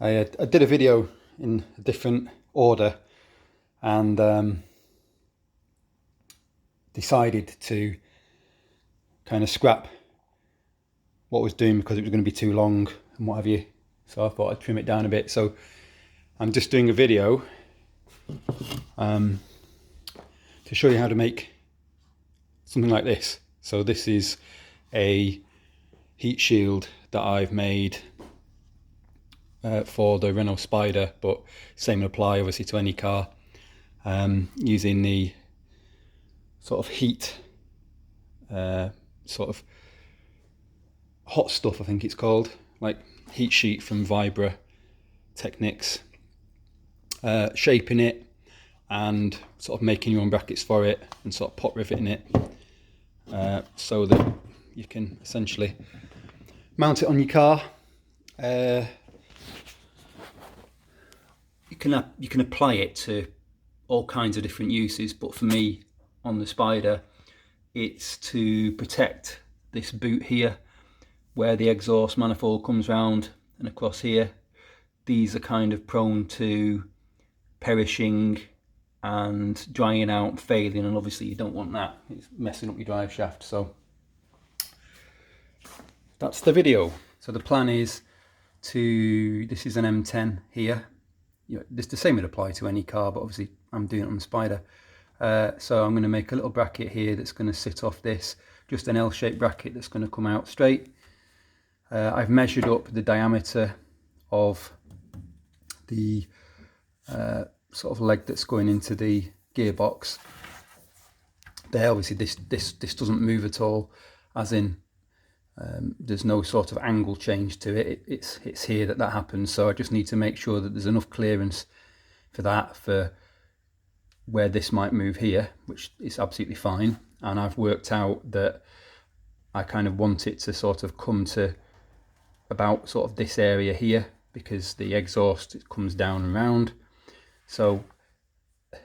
I did a video in a different order and decided to kind of scrap what I was doing because it was going to be too long and what have you. So I thought I'd trim it down a bit. So I'm just doing a video to show you how to make something like this. So this is a heat shield that I've made for the Renault Spider, but same apply obviously to any car, using the sort of heat sort of hot stuff, I think it's called, like heat sheet from Vibra Technics, shaping it and sort of making your own brackets for it and sort of pot riveting it so that you can essentially mount it on your car. You can apply it to all kinds of different uses, but for me on the Spider it's to protect this boot here where the exhaust manifold comes round and across here. These are kind of prone to perishing and drying out, failing, and obviously you don't want that. It's messing up your drive shaft. So that's the video. So the plan is this is an M10 here. This the same would apply to any car, but obviously I'm doing it on the Spider. So I'm going to make a little bracket here that's going to sit off this, just an L-shaped bracket that's going to come out straight. I've measured up the diameter of the sort of leg that's going into the gearbox. There, obviously this doesn't move at all, as in there's no sort of angle change to it. It's here that happens. So I just need to make sure that there's enough clearance for that, for where this might move here, which is absolutely fine. And I've worked out that I kind of want it to sort of come to about sort of this area here, because the exhaust comes down and round. So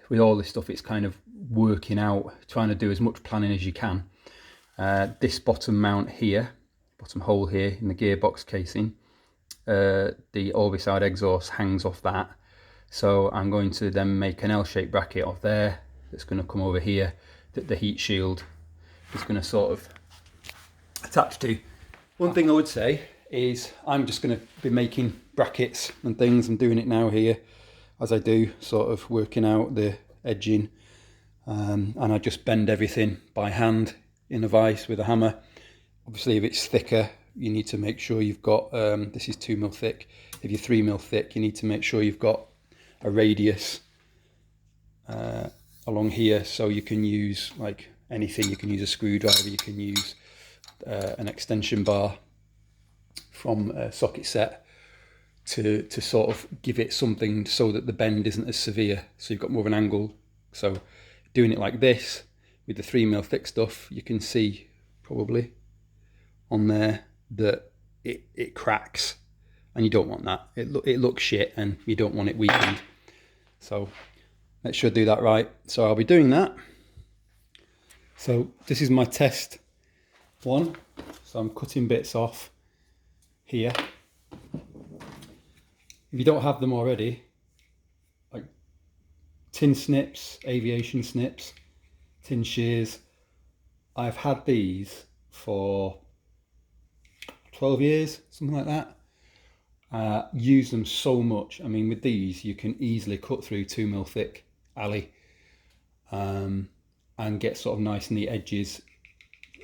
with all this stuff, it's kind of working out, trying to do as much planning as you can. This bottom mount here, bottom hole here in the gearbox casing, the Orbisoud exhaust hangs off that. So I'm going to then make an L-shaped bracket off there that's going to come over here, that the heat shield is going to sort of attach to. One thing I would say is I'm just going to be making brackets and things. I'm doing it now here as I do, sort of working out the edging, and I just bend everything by hand in a vise with a hammer. Obviously if it's thicker, you need to make sure you've got, this is 2mm thick. If you're 3mm thick, you need to make sure you've got a radius along here, so you can use like anything. You can use a screwdriver, you can use an extension bar from a socket set to sort of give it something so that the bend isn't as severe, so you've got more of an angle. So doing it like this with the 3mm thick stuff, you can see probably on there that it cracks, and you don't want that. It looks shit and you don't want it weakened. So make sure I do that right. So I'll be doing that. So this is my test one. So I'm cutting bits off here. If you don't have them already, like tin snips, aviation snips, tin shears, I've had these for 12 years, something like that. Use them so much. I mean, with these you can easily cut through 2mm thick alley and get sort of nice neat edges.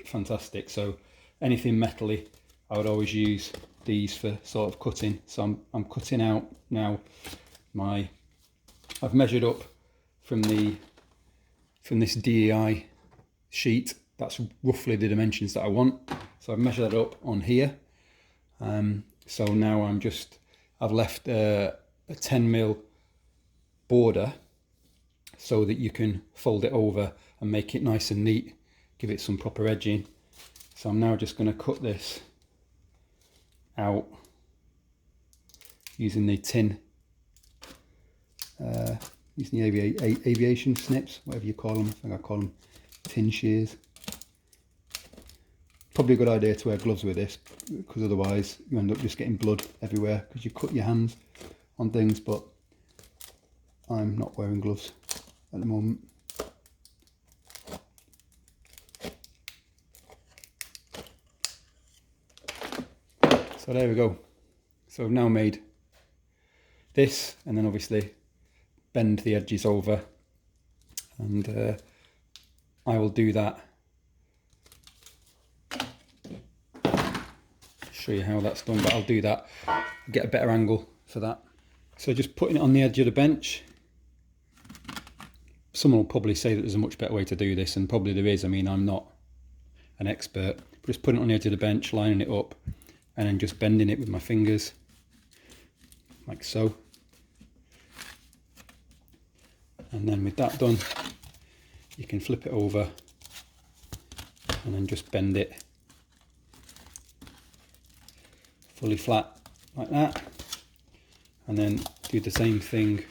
Fantastic. So anything metally, I would always use these for sort of cutting. So I'm cutting out now I've measured up from this DEI sheet. That's roughly the dimensions that I want. So I've measured that up on here. So now I've left a 10mm border so that you can fold it over and make it nice and neat, give it some proper edging. So I'm now just going to cut this out using the tin, using the aviation snips, whatever you call them. I think I call them tin shears. probably a good idea to wear gloves with this, because otherwise you end up just getting blood everywhere because you cut your hands on things, but I'm not wearing gloves at the moment. So there we go. So I've now made this, and then obviously bend the edges over, and I will do that. Show you how that's done, but I'll do that. I'll get a better angle for that. So just putting it on the edge of the bench. Someone will probably say that there's a much better way to do this, and probably there is. I mean, I'm not an expert. But just putting it on the edge of the bench, lining it up, and then just bending it with my fingers, like so. And then with that done, you can flip it over and then just bend it fully flat like that, and then do the same thing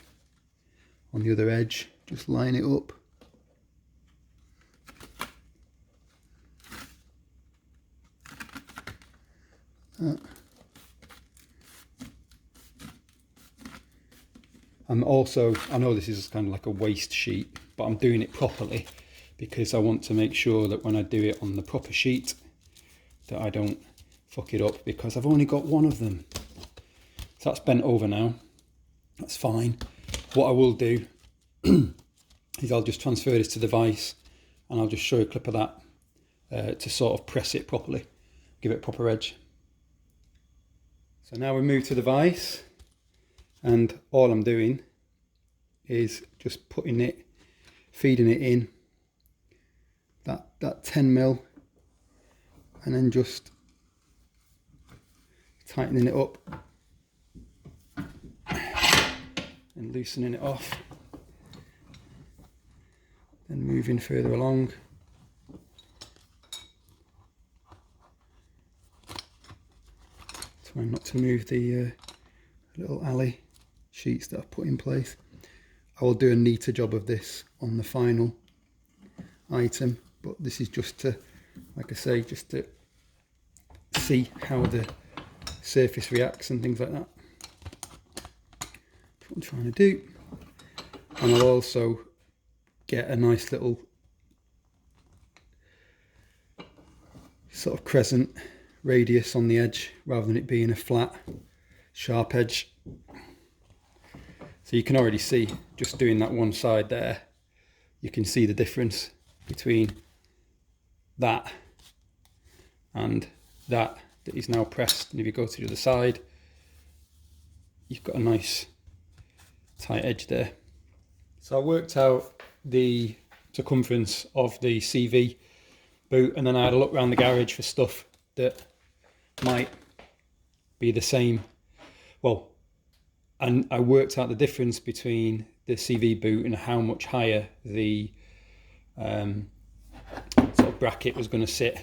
on the other edge, just line it up. I'm also, I know this is kind of like a waste sheet, but I'm doing it properly because I want to make sure that when I do it on the proper sheet that I don't fuck it up, because I've only got one of them. So that's bent over now, that's fine. What I will do is I'll just transfer this to the vise, and I'll just show you a clip of that to sort of press it properly, give it a proper edge. So now we move to the vise, and all I'm doing is just putting it, feeding it in that 10mm, and then just tightening it up and loosening it off, then moving further along. Trying not to move the little alley sheets that I've put in place. I will do a neater job of this on the final item, but this is just to, like I say, just to see how the surface reacts and things like that. That's what I'm trying to do. And I'll also get a nice little sort of crescent radius on the edge rather than it being a flat sharp edge. So you can already see, just doing that one side there, you can see the difference between that and that is now pressed. And if you go to the other side, you've got a nice tight edge there. So I worked out the circumference of the CV boot, and then I had a look around the garage for stuff that might be the same. Well, and I worked out the difference between the CV boot and how much higher the sort of bracket was going to sit,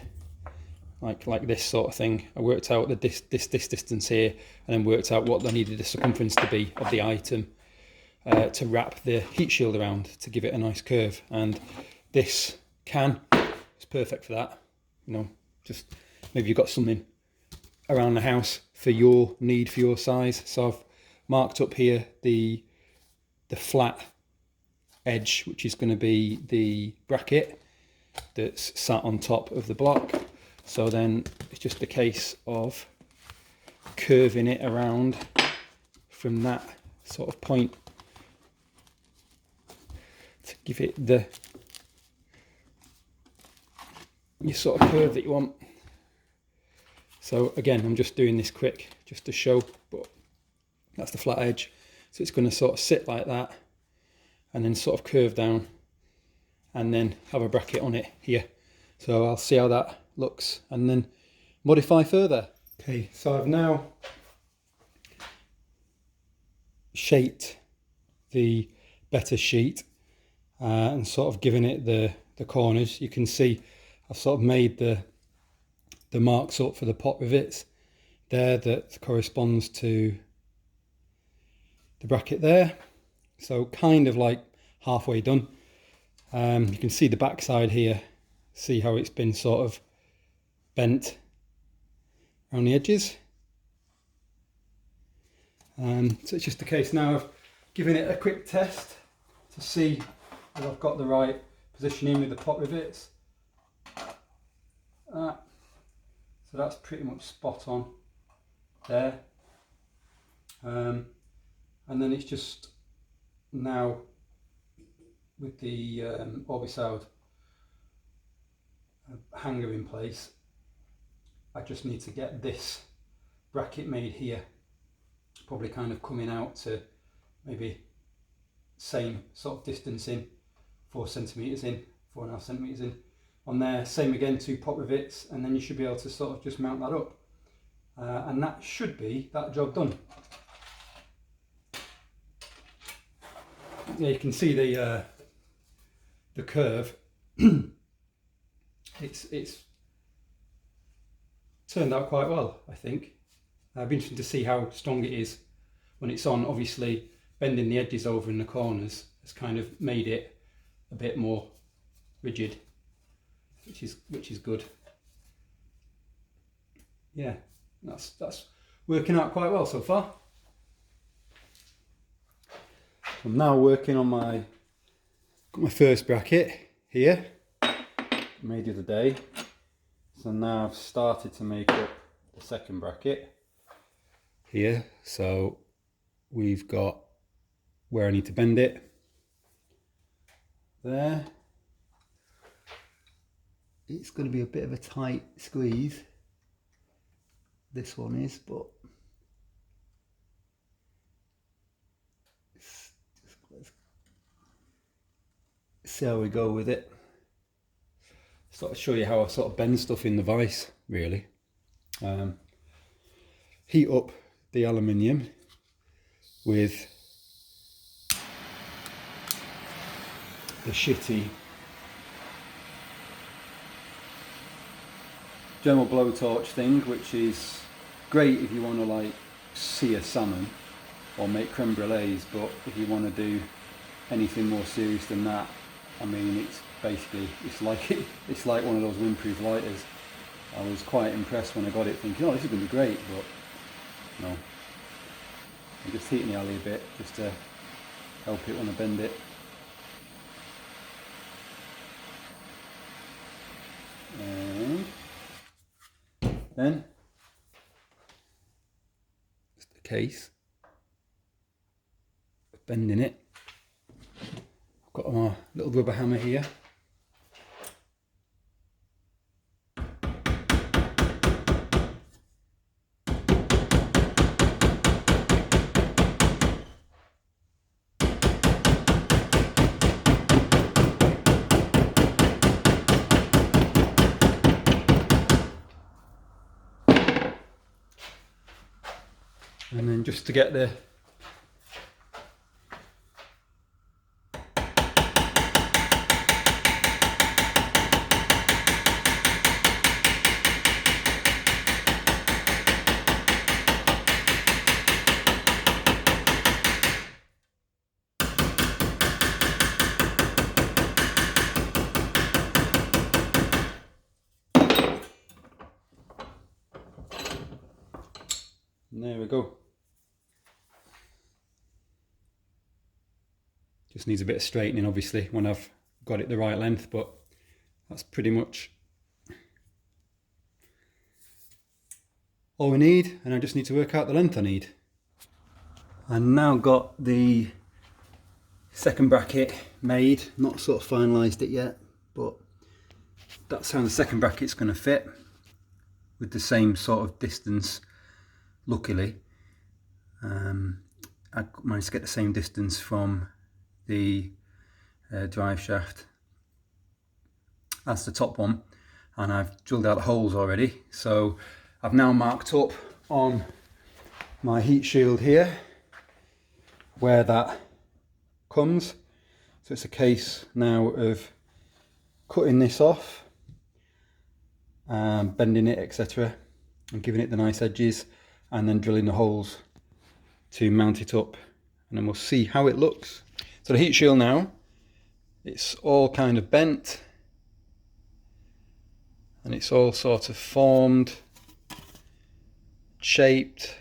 like this sort of thing. I worked out this distance here, and then worked out what I needed the circumference to be of the item to wrap the heat shield around to give it a nice curve. And this can is perfect for that. You know, just maybe you've got something around the house for your need, for your size. So I've marked up here the flat edge, which is going to be the bracket that's sat on top of the block. So then it's just a case of curving it around from that sort of point to give it the sort of curve that you want. So again, I'm just doing this quick just to show, but that's the flat edge. So it's going to sort of sit like that and then sort of curve down and then have a bracket on it here. So I'll see how that looks and then modify further. Okay, so I've now shaped the better sheet and sort of given it the corners. You can see I've sort of made the marks up for the pot rivets there that corresponds to the bracket there. So kind of like halfway done. You can see the back side here, see how it's been sort of bent around the edges. So it's just a case now of giving it a quick test to see if I've got the right positioning with the pot rivets. So that's pretty much spot on there. And then it's just now with the Orbisoud hanger in place, I just need to get this bracket made here, probably kind of coming out to maybe same sort of distance in, 4 centimeters in, 4.5 centimeters in on there. Same again, 2 pot rivets, and then you should be able to sort of just mount that up, and that should be that job done. Yeah, you can see the curve. It's turned out quite well, I think. It'll be interesting to see how strong it is when it's on. Obviously, bending the edges over in the corners has kind of made it a bit more rigid, which is good. Yeah, that's working out quite well so far. I'm now working on my first bracket here, made the other day. So now I've started to make up the second bracket here. So we've got where I need to bend it there. It's going to be a bit of a tight squeeze, this one is, but let's see how we go with it. Sort of show you how I sort of bend stuff in the vise, really. Heat up the aluminium with the shitty Dremel blowtorch thing, which is great if you want to like sear salmon or make creme brulees, but if you want to do anything more serious than that, I mean, it's basically, it's like one of those windproof lighters. I was quite impressed when I got it, thinking, oh, this is going to be great, but no. I'm just heating the alley a bit just to help it when I bend it. And then just a case of bending it. I've got my little rubber hammer here. And then just to get the and there we go. Just needs a bit of straightening, obviously, when I've got it the right length, but that's pretty much all we need, and I just need to work out the length I need. I now got the second bracket made, not sort of finalised it yet, but that's how the second bracket's going to fit, with the same sort of distance. Luckily, I managed to get the same distance from the drive shaft as the top one, and I've drilled out the holes already. So I've now marked up on my heat shield here where that comes. So it's a case now of cutting this off, bending it, etc., and giving it the nice edges, and then drilling the holes to mount it up, and then we'll see how it looks. So the heat shield now, it's all kind of bent, and and it's all sort of formed, shaped,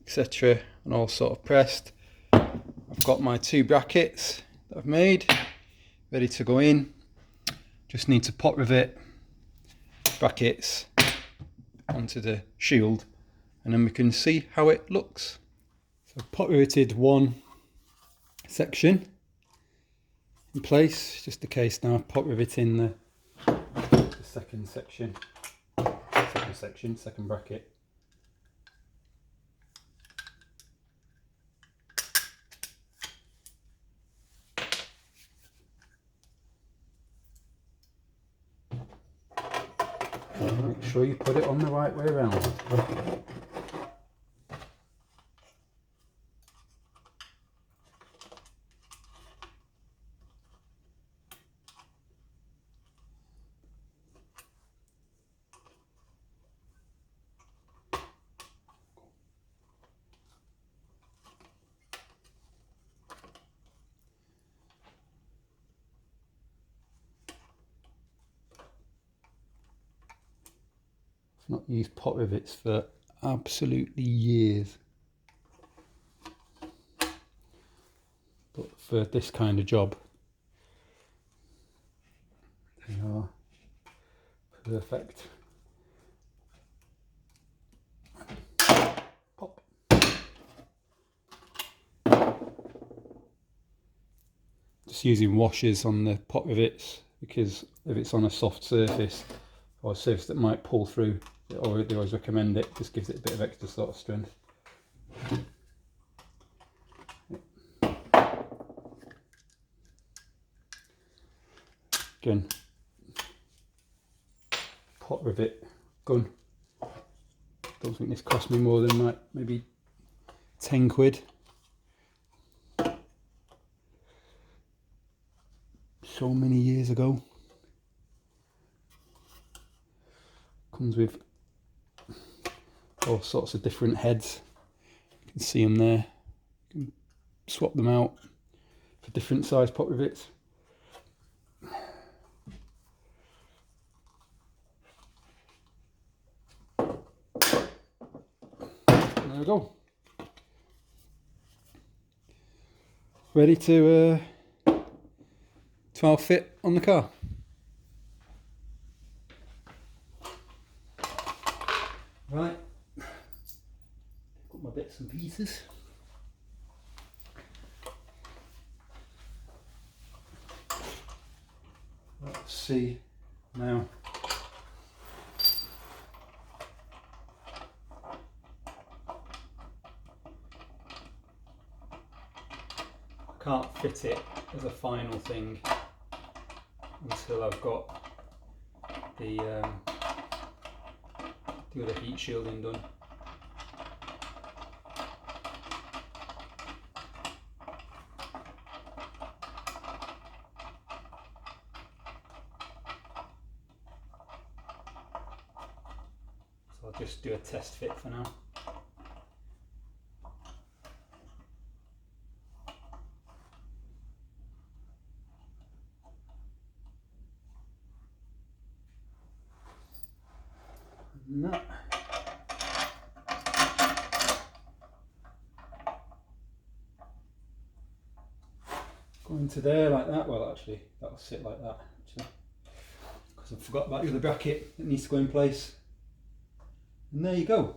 etc., and all sort of pressed. I've got my 2 brackets that I've made ready to go in. Just need to pot rivet brackets onto the shield, and then we can see how it looks. So pot riveted one section in place, just the case now of pot riveting the second section, second bracket. Make sure you put it on the right way around. Not used pot rivets for absolutely years, but for this kind of job they are perfect. Pop. Just using washers on the pot rivets, because if it's on a soft surface or a surface that might pull through, they always recommend it. Just gives it a bit of extra sort of strength. Again, pot rivet gun. Don't think this cost me more than maybe 10 quid. So many years ago. Comes with all sorts of different heads. You can see them there. You can swap them out for different size pot rivets. There we go. Ready to outfit on the car. Right, got my bits and pieces. Let's see now. I can't fit it as a final thing until I've got the other heat shielding done. So I'll just do a test fit for now. No. Go into there like that. Well, actually, that'll sit like that. Because I forgot about the other bracket that needs to go in place. And there you go.